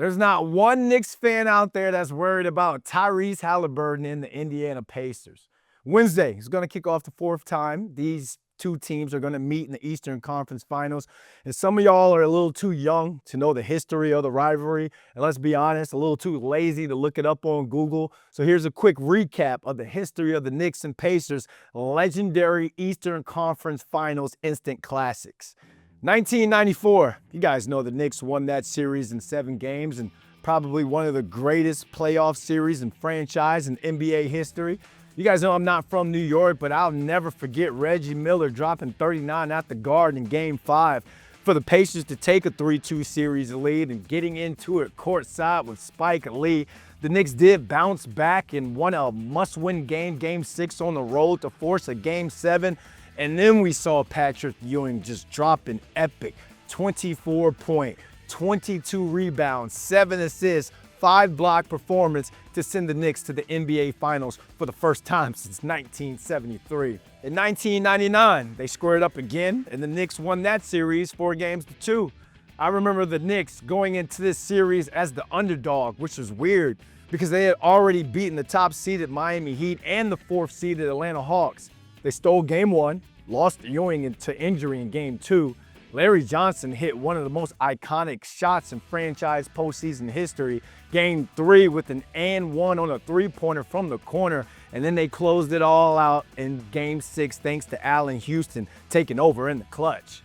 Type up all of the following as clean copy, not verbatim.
There's not one Knicks fan out there that's worried about Tyrese Halliburton and the Indiana Pacers. Wednesday is going to kick off the fourth time. These two teams are going to meet in the Eastern Conference Finals. And some of y'all are a little too young to know the history of the rivalry. And let's be honest, a little too lazy to look it up on Google. So here's a quick recap of the history of the Knicks and Pacers legendary Eastern Conference Finals instant classics. 1994, you guys know the Knicks won that series in 7 games and probably one of the greatest playoff series in franchise and NBA history. You guys know I'm not from New York, but I'll never forget Reggie Miller dropping 39 at the Garden in Game 5 for the Pacers to take a 3-2 series lead and getting into it courtside with Spike Lee. The Knicks did bounce back and won a must-win game, Game 6 on the road to force a Game 7. And then we saw Patrick Ewing just drop an epic 24-point, 22 rebounds, 7 assists, 5 block performance to send the Knicks to the NBA Finals for the first time since 1973. In 1999, they squared up again, and the Knicks won that series 4-2. I remember the Knicks going into this series as the underdog, which was weird because they had already beaten the top-seeded Miami Heat and the 4th-seeded Atlanta Hawks. They stole Game 1, lost Ewing into injury in Game 2. Larry Johnson hit one of the most iconic shots in franchise postseason history. Game 3 with an and one on a three-pointer from the corner. And then they closed it all out in Game 6 thanks to Allen Houston taking over in the clutch.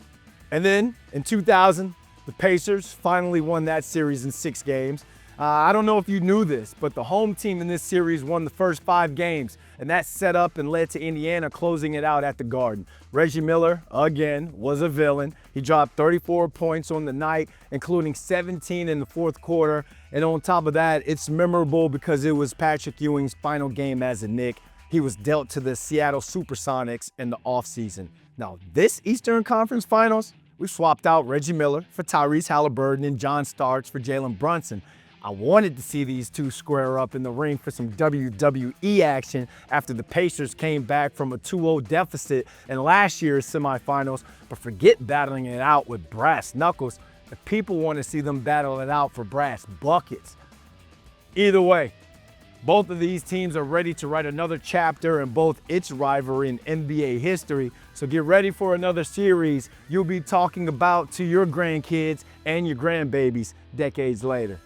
And then in 2000, the Pacers finally won that series in 6 games. I don't know if you knew this, but the home team in this series won the first 5 games, and that set up and led to Indiana closing it out at the Garden. Reggie Miller, again, was a villain. He dropped 34 points on the night, including 17 in the 4th quarter. And on top of that, it's memorable because it was Patrick Ewing's final game as a Knick. He was dealt to the Seattle Supersonics in the offseason. Now, this Eastern Conference Finals, we swapped out Reggie Miller for Tyrese Halliburton and John Starks for Jalen Brunson. I wanted to see these two square up in the ring for some WWE action after the Pacers came back from a 2-0 deficit in last year's semifinals, but forget battling it out with brass knuckles. The people want to see them battle it out for brass buckets. Either way, both of these teams are ready to write another chapter in both its rivalry and NBA history, so get ready for another series you'll be talking about to your grandkids and your grandbabies decades later.